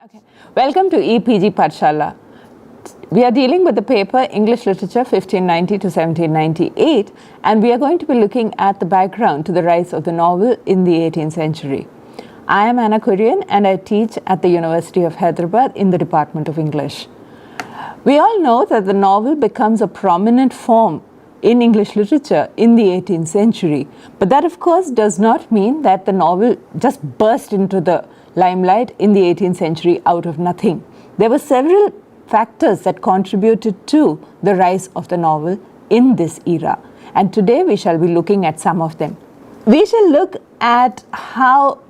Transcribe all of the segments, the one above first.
Okay. Welcome to EPG Pathshala. We are dealing with the paper English Literature 1590 to 1798, and we are going to be looking at the background to the rise of the novel in the 18th century. I am Anna Kurian and I teach at the University of Hyderabad in the Department of English. We all know that the novel becomes a prominent form in English literature in the 18th century, but that of course does not mean that the novel just burst into the limelight in the 18th century out of nothing. There were several factors that contributed to the rise of the novel in this era, and today we shall be looking at some of them. We shall look at how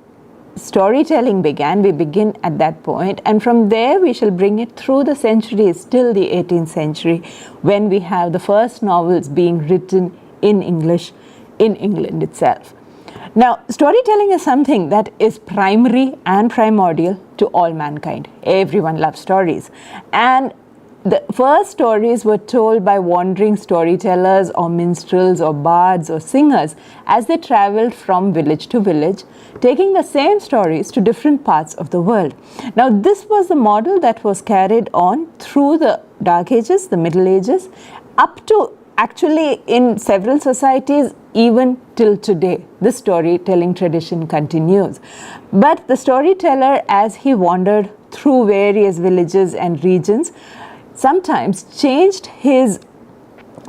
storytelling began. We begin at that point, and from there we shall bring it through the centuries till the 18th century, when we have the first novels being written in English in England itself. Now, storytelling is something that is primary and primordial to all mankind. Everyone loves stories, and the first stories were told by wandering storytellers or minstrels or bards or singers as they traveled from village to village, taking the same stories to different parts of the world. Now, this was the model that was carried on through the Dark Ages, the Middle Ages, up to actually in several societies even till today. This storytelling tradition continues. But the storyteller, as he wandered through various villages and regions, sometimes changed his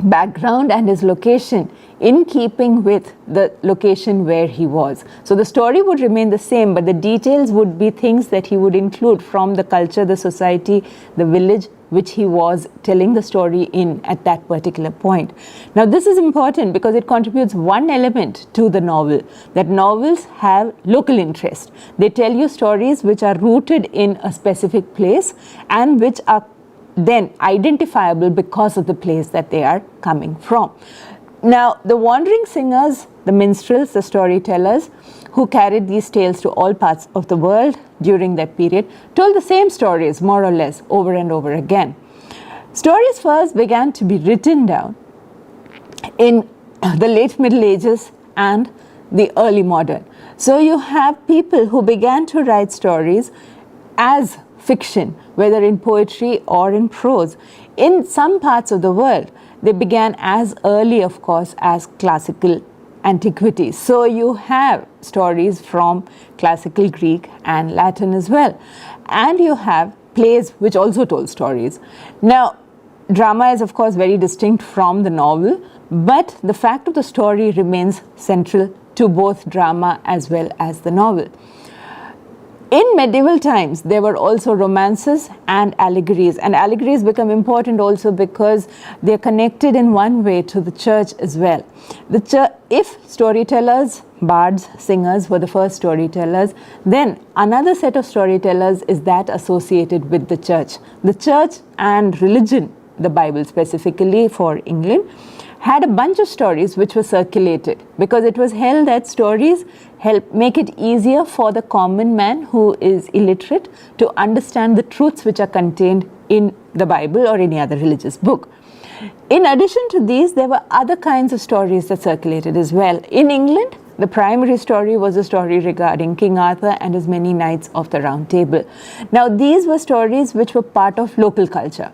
background and his location in keeping with the location where he was. So the story would remain the same, but the details would be things that he would include from the culture, the society, the village which he was telling the story in at that particular point. Now this is important because it contributes one element to the novel, that novels have local interest. They tell you stories which are rooted in a specific place and which are then identifiable because of the place that they are coming from. Now, the wandering singers, the minstrels, the storytellers who carried these tales to all parts of the world during that period told the same stories more or less over and over again. Stories first began to be written down in the late Middle Ages and the early modern. So you have people who began to write stories as fiction, whether in poetry or in prose. In some parts of the world, they began as early, of course, as classical antiquity. So you have stories from classical Greek and Latin as well. And you have plays which also told stories. Now, drama is, of course, very distinct from the novel, but the fact of the story remains central to both drama as well as the novel. In medieval times, there were also romances and allegories become important also because they're connected in one way to the church as well. If storytellers, bards, singers were the first storytellers, then another set of storytellers is that associated with the church. The church and religion, the Bible specifically for England, had a bunch of stories which were circulated because it was held that stories help make it easier for the common man who is illiterate to understand the truths which are contained in the Bible or any other religious book. In addition to these, there were other kinds of stories that circulated as well. In England, the primary story was a story regarding King Arthur and his many knights of the Round Table. Now, these were stories which were part of local culture.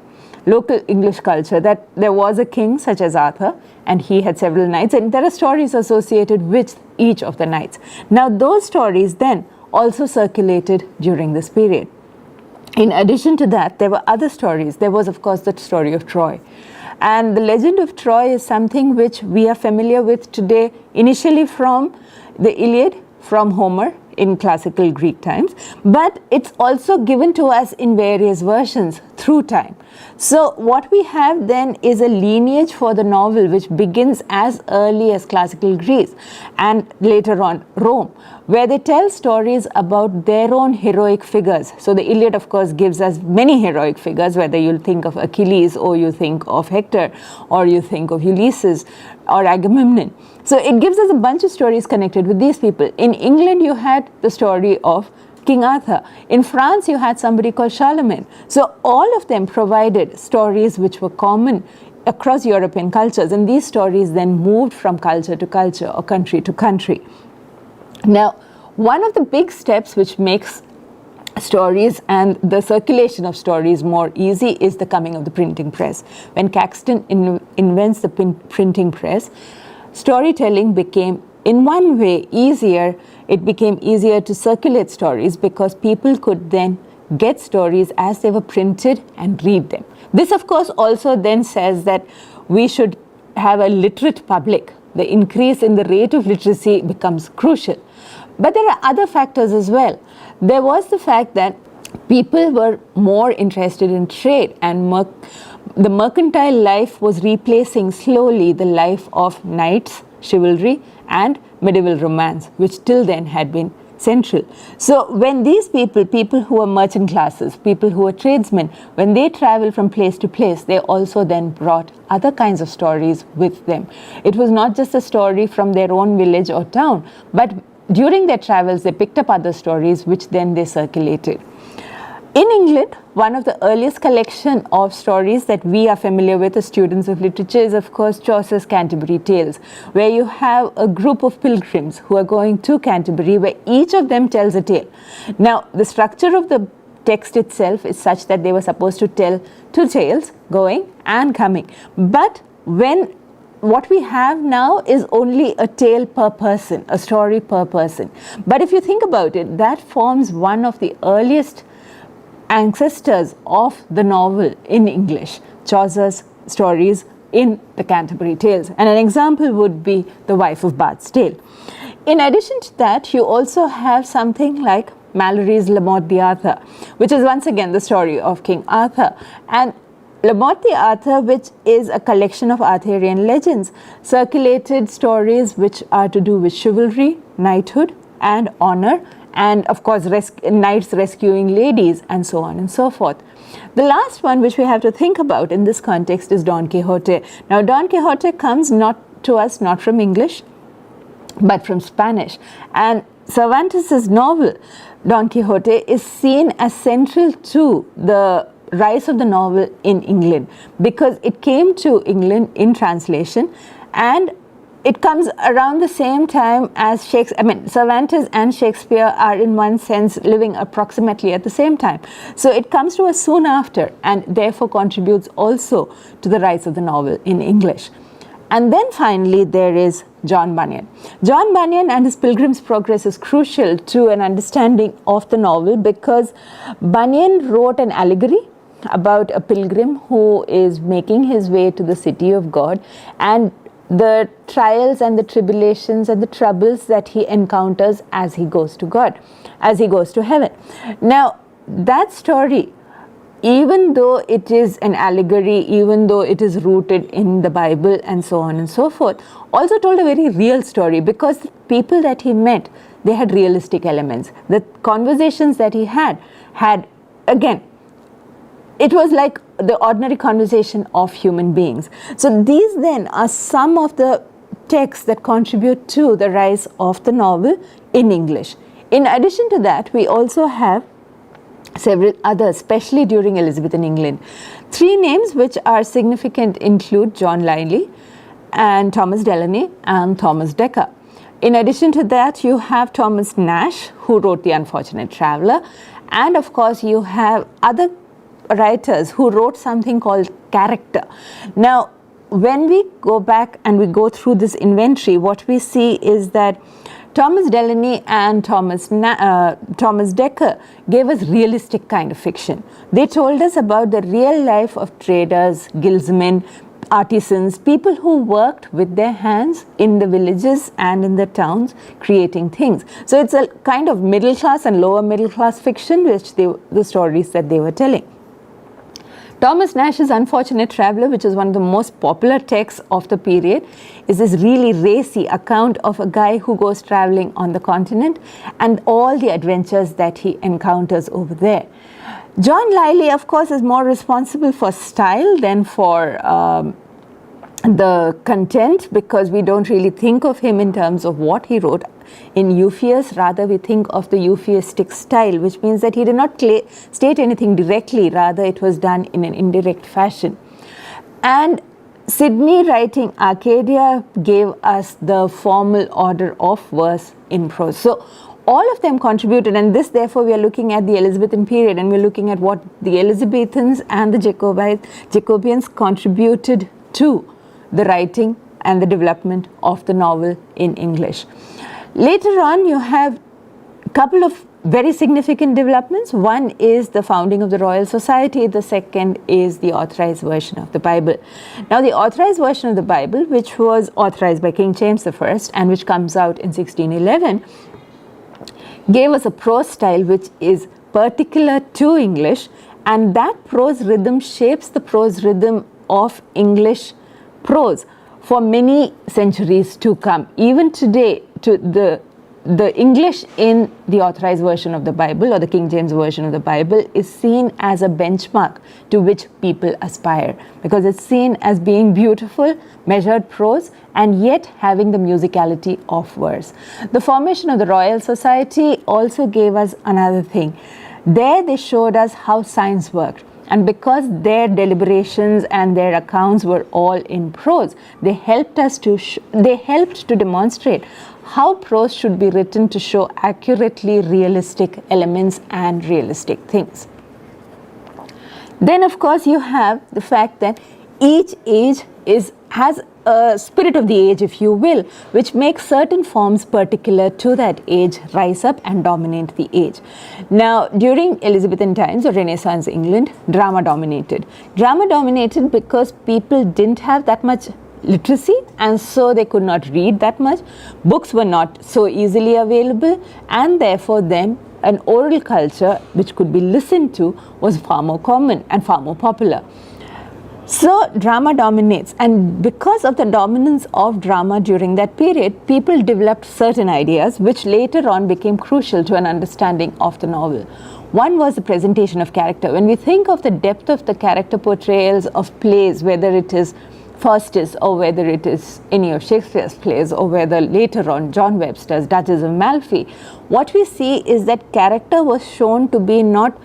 Local English culture, that there was a king such as Arthur and he had several knights, and there are stories associated with each of the knights. Now those stories then also circulated during this period. In addition to that, there were other stories. There was, of course, the story of Troy. And the legend of Troy is something which we are familiar with today, initially from the Iliad, from Homer in classical Greek times, but it's also given to us in various versions through time. So what we have then is a lineage for the novel which begins as early as classical Greece and later on Rome, where they tell stories about their own heroic figures. So the Iliad, of course, gives us many heroic figures, whether you'll think of Achilles or you think of Hector or you think of Ulysses or Agamemnon. So it gives us a bunch of stories connected with these people. In England, you had the story of King Arthur. In France, you had somebody called Charlemagne. So all of them provided stories which were common across European cultures, and these stories then moved from culture to culture or country to country. Now, one of the big steps which makes stories and the circulation of stories more easy is the coming of the printing press. When Caxton invents the printing press, storytelling became, in one way, easier. It became easier to circulate stories because people could then get stories as they were printed and read them. This, of course, also then says that we should have a literate public. The increase in the rate of literacy becomes crucial. But there are other factors as well. There was the fact that people were more interested in trade, and the mercantile life was replacing slowly the life of knights, chivalry, and medieval romance, which till then had been central. So when these people who were merchant classes, people who were tradesmen, when they traveled from place to place, they also then brought other kinds of stories with them. It was not just a story from their own village or town, but during their travels, they picked up other stories, which then they circulated. In England, one of the earliest collection of stories that we are familiar with as students of literature is, of course, Chaucer's Canterbury Tales, where you have a group of pilgrims who are going to Canterbury, where each of them tells a tale. Now, the structure of the text itself is such that they were supposed to tell two tales, going and coming. But what we have now is only a tale per person, a story per person. But if you think about it, that forms one of the earliest ancestors of the novel in English, Chaucer's stories in the Canterbury Tales. And an example would be The Wife of Bath's Tale. In addition to that, you also have something like Malory's Le Morte d'Arthur, which is once again the story of King Arthur. And Le Morte d'Arthur, which is a collection of Arthurian legends, circulated stories which are to do with chivalry, knighthood, and honor, and of course knights rescuing ladies, and so on and so forth. The last one which we have to think about in this context is Don Quixote. Now, Don Quixote comes to us not from English, but from Spanish. And Cervantes's novel, Don Quixote, is seen as central to the rise of the novel in England, because it came to England in translation, and it comes around the same time as Shakespeare. I mean, Cervantes and Shakespeare are in one sense living approximately at the same time. So it comes to us soon after, and therefore contributes also to the rise of the novel in English. And then finally there is John Bunyan. John Bunyan and his Pilgrim's Progress is crucial to an understanding of the novel, because Bunyan wrote an allegory about a pilgrim who is making his way to the city of God, and the trials and the tribulations and the troubles that he encounters as he goes to God, as he goes to heaven. Now, that story, even though it is an allegory, even though it is rooted in the Bible and so on and so forth, also told a very real story, because the people that he met, they had realistic elements. The conversations that he had, again, it was like the ordinary conversation of human beings. So these then are some of the texts that contribute to the rise of the novel in English. In addition to that, we also have several others, especially during Elizabethan England. Three names which are significant include John Lyly and Thomas Delany and Thomas Dekker. In addition to that, you have Thomas Nash, who wrote The Unfortunate Traveller, and of course you have other writers who wrote something called character. Now, when we go back and we go through this inventory, what we see is that Thomas Delany and Thomas Dekker gave us realistic kind of fiction. They told us about the real life of traders, guildsmen, artisans, people who worked with their hands in the villages and in the towns creating things. So it's a kind of middle class and lower middle class fiction, which the stories that they were telling. Thomas Nash's Unfortunate Traveller, which is one of the most popular texts of the period, is this really racy account of a guy who goes traveling on the continent and all the adventures that he encounters over there. John Lyly, of course, is more responsible for style than for the content, because we don't really think of him in terms of what he wrote in Euphues. Rather, we think of the Euphuistic style, which means that he did not state anything directly, rather it was done in an indirect fashion. And Sidney, writing Arcadia, gave us the formal order of verse in prose. So all of them contributed, and this therefore we are looking at the Elizabethan period, and we're looking at what the Elizabethans and the Jacobeans contributed to the writing and the development of the novel in English. Later on, you have a couple of very significant developments. One is the founding of the Royal Society. The second is the authorized version of the Bible. Now, the authorized version of the Bible, which was authorized by King James I and which comes out in 1611, gave us a prose style which is particular to English, and that prose rhythm shapes the prose rhythm of English prose for many centuries to come. Even today, to the English in the authorized version of the Bible or the King James version of the Bible is seen as a benchmark to which people aspire, because it's seen as being beautiful, measured prose, and yet having the musicality of verse. The formation of the Royal Society also gave us another thing. There they showed us how science worked. And because their deliberations and their accounts were all in prose, they helped us to demonstrate how prose should be written to show accurately realistic elements and realistic things. Then, of course, you have the fact that each age has a spirit of the age, if you will, which makes certain forms particular to that age rise up and dominate the age. Now, during Elizabethan times or Renaissance England, drama dominated. Drama dominated because people didn't have that much literacy, and so they could not read that much. Books were not so easily available, and therefore then an oral culture which could be listened to was far more common and far more popular. So drama dominates, and because of the dominance of drama during that period, people developed certain ideas which later on became crucial to an understanding of the novel. One was the presentation of character. When we think of the depth of the character portrayals of plays, whether it is Faustus or whether it is any of Shakespeare's plays or whether later on John Webster's Duchess of Malfi, what we see is that character was shown to be not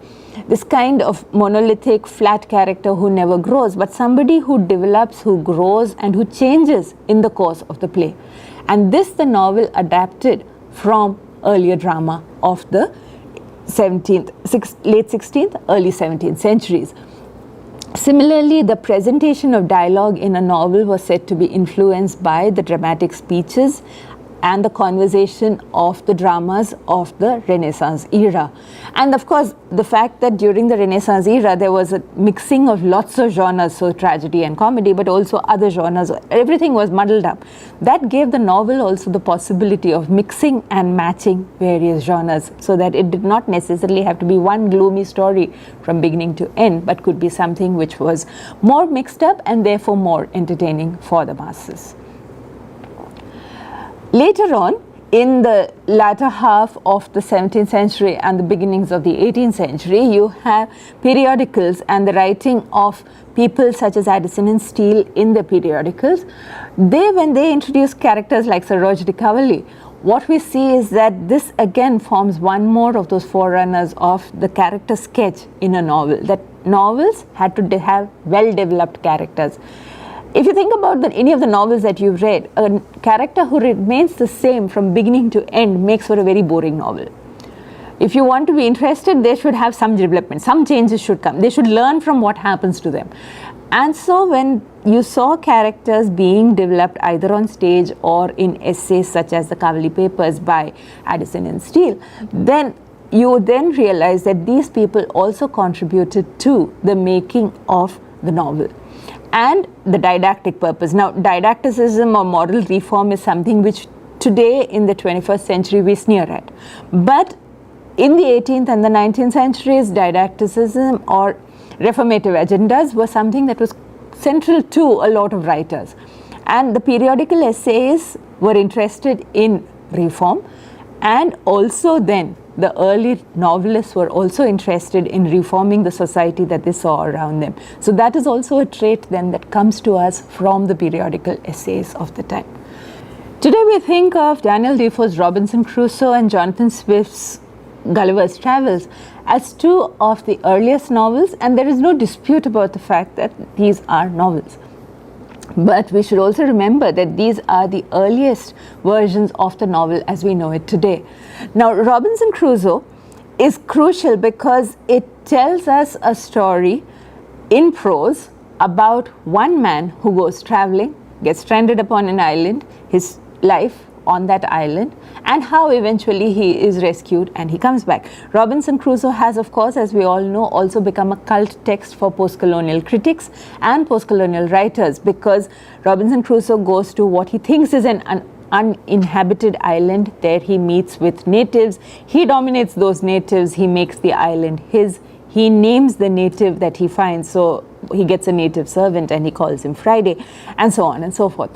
this kind of monolithic flat character who never grows, but somebody who develops, who grows, and who changes in the course of the play. And this the novel adapted from earlier drama of the late 16th, early 17th centuries. Similarly, the presentation of dialogue in a novel was said to be influenced by the dramatic speeches and the conversation of the dramas of the Renaissance era. And of course, the fact that during the Renaissance era, there was a mixing of lots of genres, so tragedy and comedy, but also other genres, everything was muddled up. That gave the novel also the possibility of mixing and matching various genres, so that it did not necessarily have to be one gloomy story from beginning to end, but could be something which was more mixed up and therefore more entertaining for the masses. Later on, in the latter half of the 17th century and the beginnings of the 18th century, you have periodicals and the writing of people such as Addison and Steele in the periodicals. When they introduce characters like Sir Roger de Coverley, what we see is that this again forms one more of those forerunners of the character sketch in a novel, that novels had to have well-developed characters. If you think about any of the novels that you've read, a character who remains the same from beginning to end makes for a very boring novel. If you want to be interested, they should have some development, some changes should come. They should learn from what happens to them. And so when you saw characters being developed either on stage or in essays such as the Coverley Papers by Addison and Steele, then you then realize that these people also contributed to the making of the novel and the didactic purpose. Now, didacticism or moral reform is something which today in the 21st century we sneer at. But in the 18th and the 19th centuries, didacticism or reformative agendas were something that was central to a lot of writers. And the periodical essayists were interested in reform, and also then the early novelists were also interested in reforming the society that they saw around them. So that is also a trait then that comes to us from the periodical essays of the time. Today we think of Daniel Defoe's Robinson Crusoe and Jonathan Swift's Gulliver's Travels as two of the earliest novels, and there is no dispute about the fact that these are novels. But we should also remember that these are the earliest versions of the novel as we know it today. Now, Robinson Crusoe is crucial because it tells us a story in prose about one man who goes traveling, gets stranded upon an island, his life on that island, and how eventually he is rescued and he comes back. Robinson Crusoe has, of course, as we all know, also become a cult text for post-colonial critics and post-colonial writers, because Robinson Crusoe goes to what he thinks is an uninhabited island. There he meets with natives, he dominates those natives, he makes the island his, he names the native that he finds, so he gets a native servant and he calls him Friday, and so on and so forth.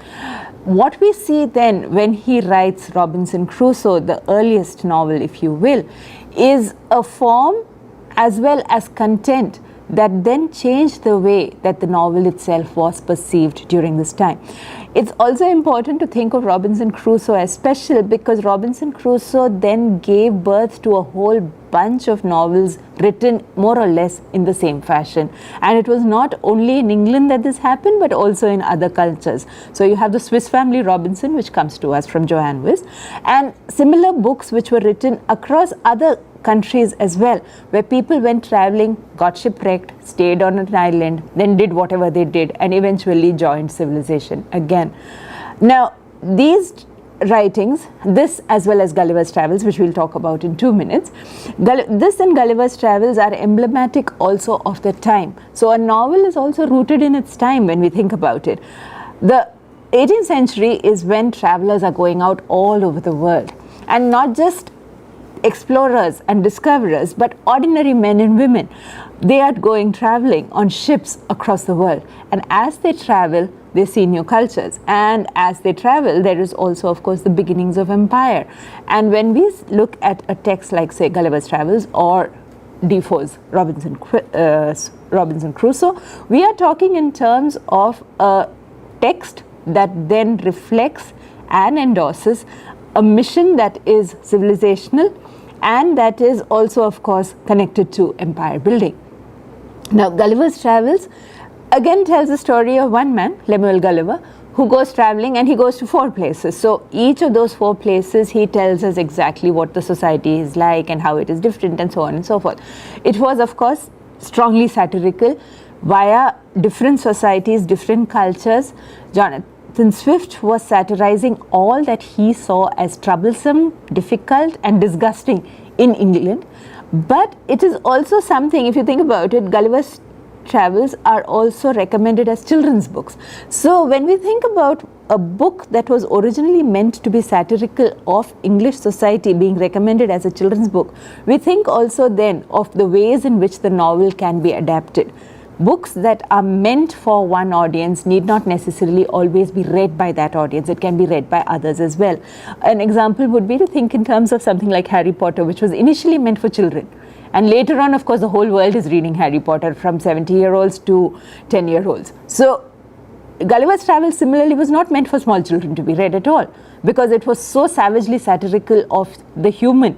What we see then when he writes Robinson Crusoe, the earliest novel, if you will, is a form as well as content that then changed the way that the novel itself was perceived during this time. It's also important to think of Robinson Crusoe as special because Robinson Crusoe then gave birth to a whole bunch of novels written more or less in the same fashion. And it was not only in England that this happened, but also in other cultures. So you have the Swiss Family Robinson, which comes to us from Johann Wyss, and similar books which were written across other countries as well, where people went traveling, got shipwrecked, stayed on an island, then did whatever they did, and eventually joined civilization again. Now, these writings, this as well as Gulliver's Travels, which we'll talk about in 2 minutes, this and Gulliver's Travels are emblematic also of the time. So a novel is also rooted in its time when we think about it. The 18th century is when travelers are going out all over the world, and not just explorers and discoverers, but ordinary men and women. They are going traveling on ships across the world, and as they travel, they see new cultures, and as they travel, there is also, of course, the beginnings of empire. And when we look at a text like, say, Gulliver's Travels or Defoe's Robinson Crusoe, we are talking in terms of a text that then reflects and endorses a mission that is civilizational and that is also, of course, connected to empire building. Now, Gulliver's Travels again tells the story of one man, Lemuel Gulliver, who goes traveling, and he goes to 4 places. So each of those 4 places, he tells us exactly what the society is like and how it is different and so on and so forth. It was, of course, strongly satirical via different societies, different cultures. Jonathan Swift was satirizing all that he saw as troublesome, difficult, and disgusting in England. But it is also something, if you think about it, Gulliver's Travels are also recommended as children's books. So when we think about a book that was originally meant to be satirical of English society being recommended as a children's book, we think also then of the ways in which the novel can be adapted. Books that are meant for one audience need not necessarily always be read by that audience. It can be read by others as well. An example would be to think in terms of something like Harry Potter, which was initially meant for children. And later on, of course, the whole world is reading Harry Potter, from 70-year-olds to 10-year-olds. So Gulliver's Travels similarly was not meant for small children to be read at all, because it was so savagely satirical of the human,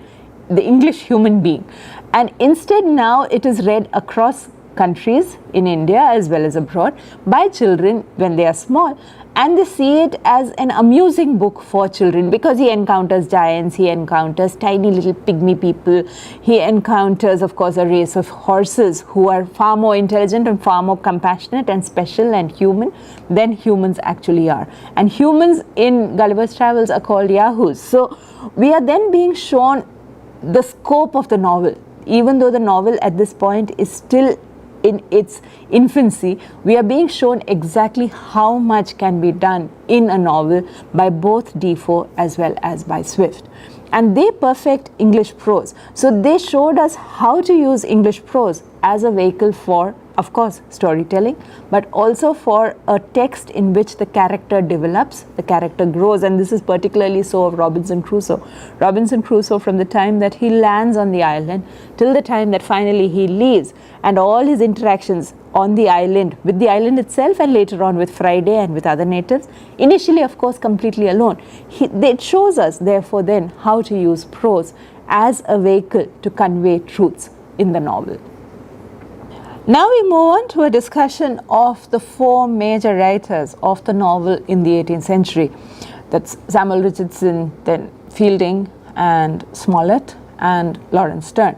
the English human being. And instead now it is read across countries in India as well as abroad by children when they are small, and they see it as an amusing book for children because he encounters giants, he encounters tiny little pygmy people, he encounters, of course, a race of horses who are far more intelligent and far more compassionate and special and human than humans actually are. And humans in Gulliver's Travels are called yahoos. So we are then being shown the scope of the novel. Even though the novel at this point is still in its infancy, we are being shown exactly how much can be done in a novel by both Defoe as well as by Swift. And they perfect English prose. So they showed us how to use English prose as a vehicle for, of course, storytelling, but also for a text in which the character develops, the character grows. And this is particularly so of Robinson Crusoe. Robinson Crusoe, from the time that he lands on the island till the time that finally he leaves, and all his interactions on the island, with the island itself, and later on with Friday and with other natives, initially, of course, completely alone. It shows us, therefore, then how to use prose as a vehicle to convey truths in the novel. Now we move on to a discussion of the four major writers of the novel in the 18th century. That's Samuel Richardson, then Fielding and Smollett and Laurence Sterne.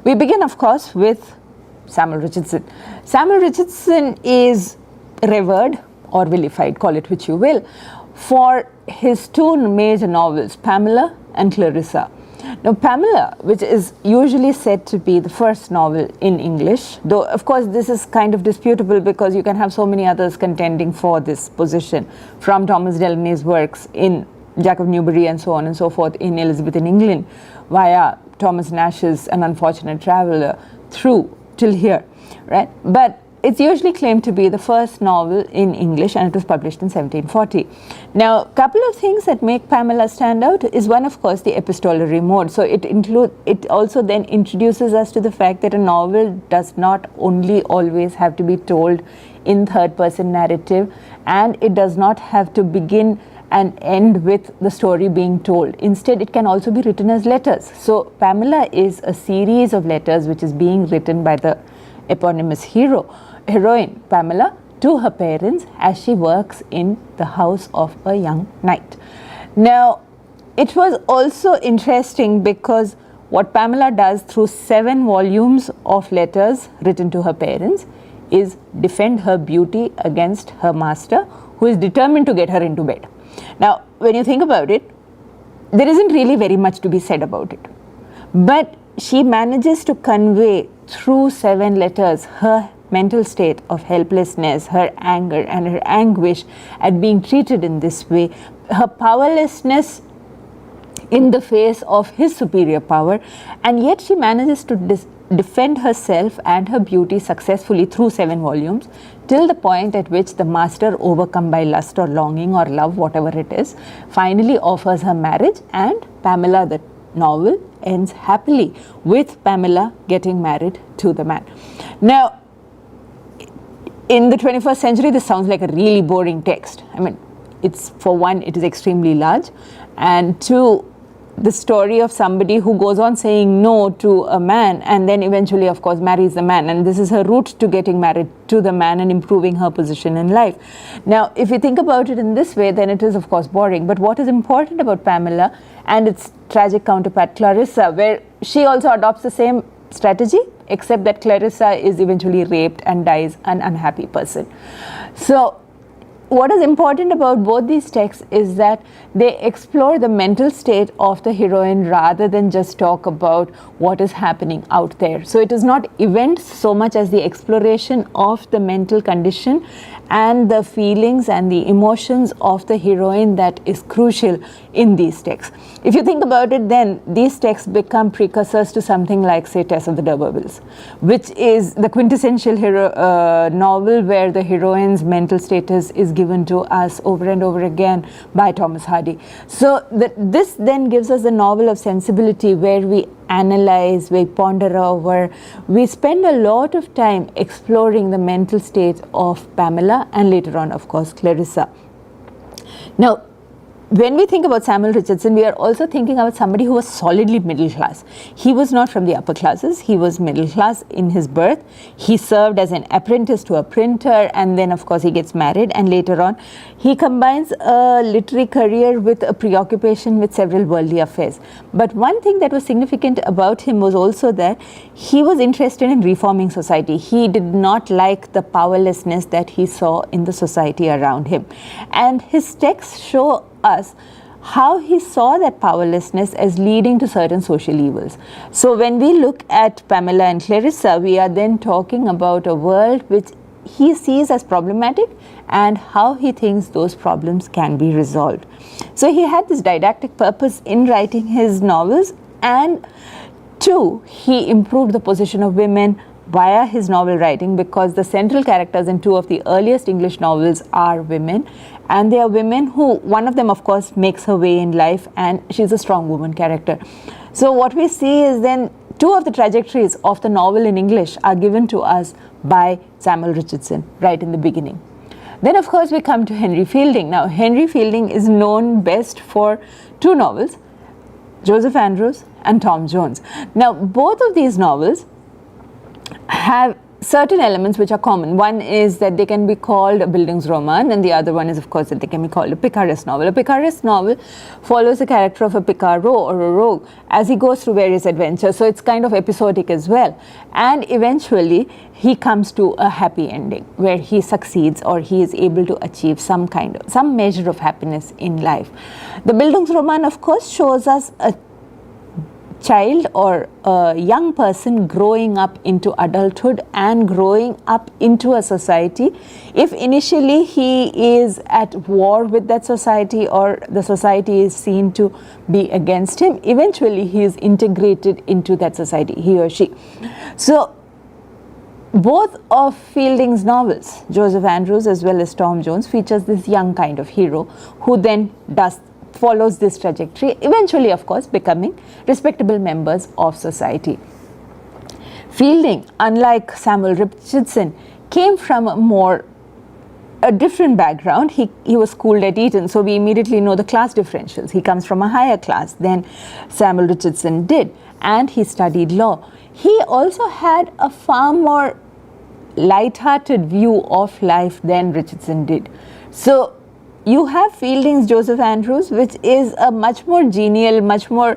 We begin, of course, with Samuel Richardson. Samuel Richardson is revered or vilified, call it which you will, for his two major novels, Pamela and Clarissa. Now, Pamela, which is usually said to be the first novel in English, though of course this is kind of disputable because you can have so many others contending for this position, from Thomas Delaney's works in Jack of Newbury and so on and so forth in Elizabethan England, via Thomas Nash's An Unfortunate Traveller, through till here, right? But it's usually claimed to be the first novel in English, and it was published in 1740. Now, a couple of things that make Pamela stand out is one, of course, the epistolary mode. So it also then introduces us to the fact that a novel does not only always have to be told in third-person narrative, and it does not have to begin and end with the story being told. Instead, it can also be written as letters. So Pamela is a series of letters which is being written by the eponymous heroine Pamela to her parents as she works in the house of a young knight. Now, it was also interesting because what Pamela does through 7 volumes of letters written to her parents is defend her beauty against her master, who is determined to get her into bed. Now, when you think about it, there isn't really very much to be said about it. But she manages to convey through 7 letters her mental state of helplessness, her anger and her anguish at being treated in this way, her powerlessness in the face of his superior power, and yet she manages to defend herself and her beauty successfully through 7 volumes, till the point at which the master, overcome by lust or longing or love, whatever it is, finally offers her marriage, and Pamela, the novel, ends happily with Pamela getting married to the man. Now, in the 21st century, this sounds like a really boring text. I mean, it's, for one, it is extremely large, and two, the story of somebody who goes on saying no to a man and then eventually, of course, marries the man, and this is her route to getting married to the man and improving her position in life. Now, if you think about it in this way, then it is, of course, boring. But what is important about Pamela and its tragic counterpart Clarissa, where she also adopts the same strategy, except that Clarissa is eventually raped and dies an unhappy person. So what is important about both these texts is that they explore the mental state of the heroine rather than just talk about what is happening out there. So it is not events so much as the exploration of the mental condition and the feelings and the emotions of the heroine that is crucial in these texts. If you think about it, then these texts become precursors to something like, say, Tess of the D'Urbervilles, which is the quintessential novel where the heroine's mental status is given to us over and over again by Thomas Hardy. So this then gives us a novel of sensibility where we analyze, we ponder over, we spend a lot of time exploring the mental state of Pamela and later on, of course, Clarissa. Now, when we think about Samuel Richardson, we are also thinking about somebody who was solidly middle class. He was not from the upper classes, he was middle class in his birth. He served as an apprentice to a printer, and then of course he gets married, and later on he combines a literary career with a preoccupation with several worldly affairs. But one thing that was significant about him was also that he was interested in reforming society. He did not like the powerlessness that he saw in the society around him. And his texts show us how he saw that powerlessness as leading to certain social evils. So when we look at Pamela and Clarissa, we are then talking about a world which he sees as problematic and how he thinks those problems can be resolved. So he had this didactic purpose in writing his novels, and two, he improved the position of women via his novel writing, because the central characters in 2 of the earliest English novels are women, and they are women who, one of them of course makes her way in life, and she's a strong woman character. So what we see is then 2 of the trajectories of the novel in English are given to us by Samuel Richardson right in the beginning. Then of course we come to Henry Fielding. Now Henry Fielding is known best for 2 novels, Joseph Andrews and Tom Jones. Now both of these novels have certain elements which are common. One is that they can be called a Bildungsroman, and the other one is, of course, that they can be called a picaresque novel. A picaresque novel follows the character of a picaro or a rogue as he goes through various adventures, so it's kind of episodic as well. And eventually, he comes to a happy ending where he succeeds or he is able to achieve some measure of happiness in life. The Bildungsroman, of course, shows us a child or a young person growing up into adulthood and growing up into a society. If initially he is at war with that society or the society is seen to be against him, eventually he is integrated into that society, he or she. So both of Fielding's novels, Joseph Andrews as well as Tom Jones, features this young kind of hero who then follows this trajectory, eventually, of course, becoming respectable members of society. Fielding, unlike Samuel Richardson, came from a different background. He was schooled at Eton, so we immediately know the class differentials. He comes from a higher class than Samuel Richardson did, and he studied law. He also had a far more light-hearted view of life than Richardson did. So you have Fielding's Joseph Andrews, which is a much more genial, much more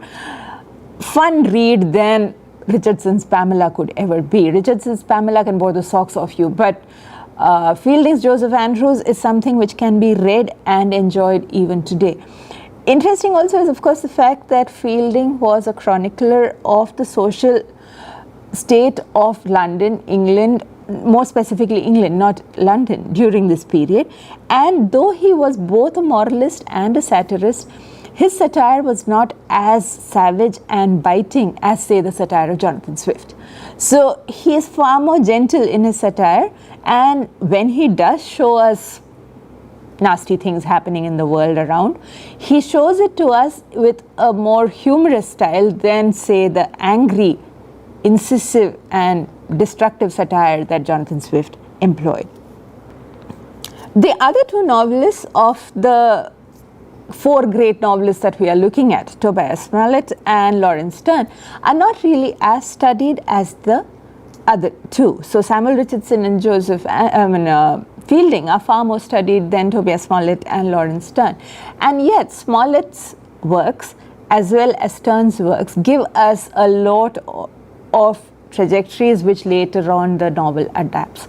fun read than Richardson's Pamela could ever be. Richardson's Pamela can bore the socks off you, but Fielding's Joseph Andrews is something which can be read and enjoyed even today. Interesting also is, of course, the fact that Fielding was a chronicler of the social state of London, England, more specifically England, not London, during this period. And though he was both a moralist and a satirist, his satire was not as savage and biting as, say, the satire of Jonathan Swift. So he is far more gentle in his satire, and when he does show us nasty things happening in the world around, he shows it to us with a more humorous style than, say, the angry, incisive and destructive satire that Jonathan Swift employed. The other two novelists of the four great novelists that we are looking at, Tobias Smollett and Laurence Sterne, are not really as studied as the other two. So Samuel Richardson and Fielding are far more studied than Tobias Smollett and Laurence Sterne. And yet Smollett's works as well as Sterne's works give us a lot of trajectories which later on the novel adapts.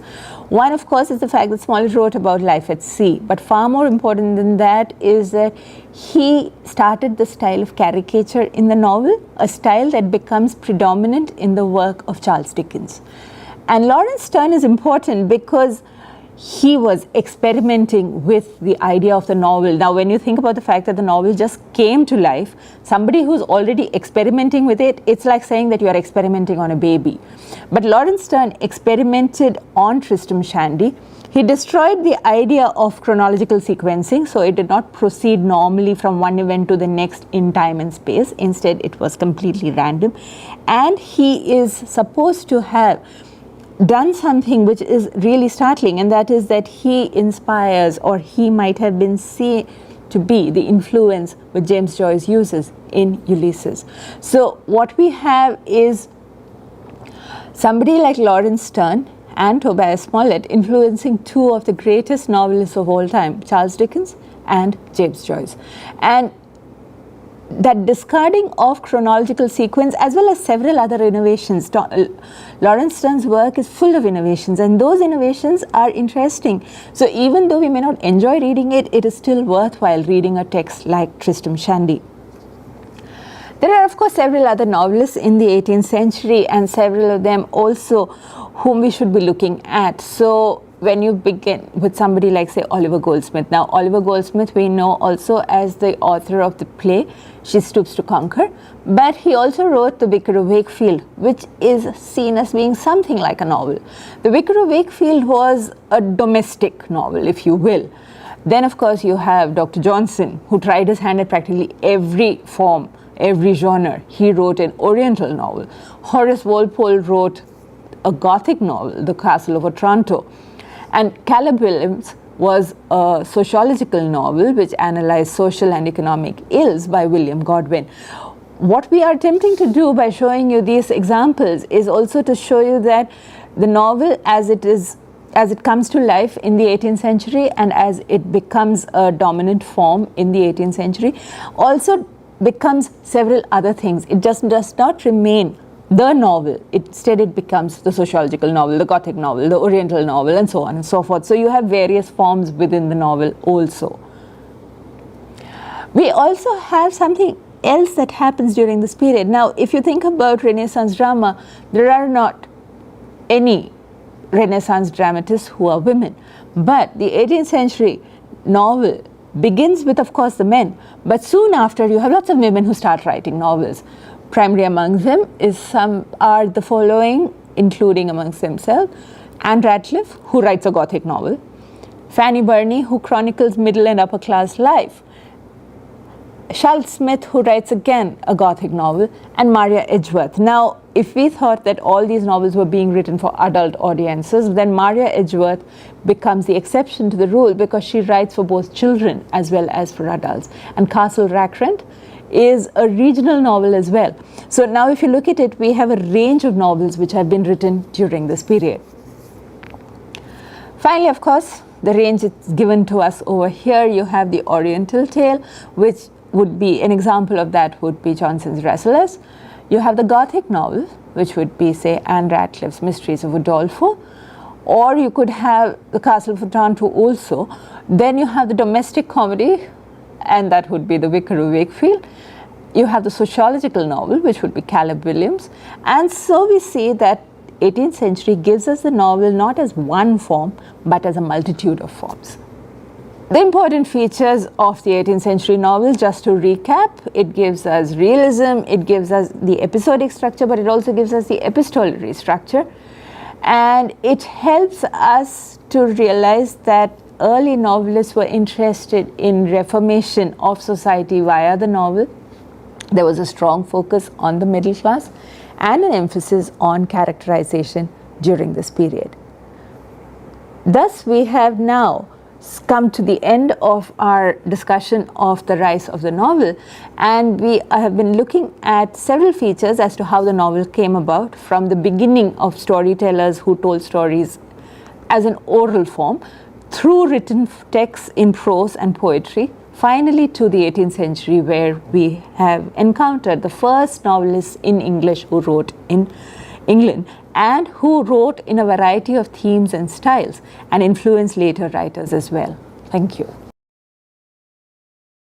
One, of course, is the fact that Smollett wrote about life at sea, but far more important than that is that he started the style of caricature in the novel, a style that becomes predominant in the work of Charles Dickens. And Laurence Sterne is important because he was experimenting with the idea of the novel. Now, when you think about the fact that the novel just came to life, somebody who's already experimenting with it, it's like saying that you are experimenting on a baby. But Laurence Sterne experimented on Tristram Shandy. He destroyed the idea of chronological sequencing, so it did not proceed normally from one event to the next in time and space. Instead, it was completely random. And he is supposed to have done something which is really startling, and that is that he inspires, or he might have been seen to be, the influence which James Joyce uses in Ulysses. So what we have is somebody like Laurence Sterne and Tobias Smollett influencing two of the greatest novelists of all time, Charles Dickens and James Joyce. And that discarding of chronological sequence as well as several other innovations. Laurence Sterne's work is full of innovations, and those innovations are interesting. So even though we may not enjoy reading it, it is still worthwhile reading a text like Tristram Shandy. There are, of course, several other novelists in the 18th century, and several of them also whom we should be looking at. So when you begin with somebody like, say, Oliver Goldsmith. Now, Oliver Goldsmith we know also as the author of the play She Stoops to Conquer, but he also wrote The Vicar of Wakefield, which is seen as being something like a novel. The Vicar of Wakefield was a domestic novel, if you will. Then, of course, you have Dr. Johnson, who tried his hand at practically every form, every genre. He wrote an Oriental novel. Horace Walpole wrote a Gothic novel, The Castle of Otranto. And Caleb Williams was a sociological novel which analyzed social and economic ills by William Godwin. What we are attempting to do by showing you these examples is also to show you that the novel as it comes to life in the 18th century and as it becomes a dominant form in the 18th century, also becomes several other things. It just does not remain the novel. Instead, it becomes the sociological novel, the Gothic novel, the Oriental novel, and so on and so forth. So you have various forms within the novel also. We also have something else that happens during this period. Now, if you think about Renaissance drama, there are not any Renaissance dramatists who are women. But the 18th century novel begins with, of course, the men. But soon after, you have lots of women who start writing novels. Primary among them are the following, including amongst themselves: Anne Radcliffe, who writes a Gothic novel; Fanny Burney, who chronicles middle and upper class life; Charlotte Smith, who writes again a Gothic novel; and Maria Edgeworth. Now, if we thought that all these novels were being written for adult audiences, then Maria Edgeworth becomes the exception to the rule, because she writes for both children as well as for adults. And Castle Rackrent is a regional novel as well. So now if you look at it, we have a range of novels which have been written during this period. Finally, of course, the range is given to us over here. You have the Oriental tale, which would be an example of that would be Johnson's Rasselas. You have the Gothic novel, which would be, say, Anne Radcliffe's Mysteries of Udolpho, or you could have the Castle of Otranto also. Then you have the domestic comedy, and that would be The Vicar of Wakefield. You have the sociological novel, which would be Caleb Williams. And so we see that 18th century gives us the novel not as one form, but as a multitude of forms. The important features of the 18th century novel, just to recap: it gives us realism, it gives us the episodic structure, but it also gives us the epistolary structure. And it helps us to realize that early novelists were interested in reformation of society via the novel. There was a strong focus on the middle class and an emphasis on characterization during this period. Thus, we have now come to the end of our discussion of the rise of the novel, and we have been looking at several features as to how the novel came about, from the beginning of storytellers who told stories as an oral form, through written texts in prose and poetry, finally to the 18th century, where we have encountered the first novelists in English who wrote in England and who wrote in a variety of themes and styles and influenced later writers as well. Thank you.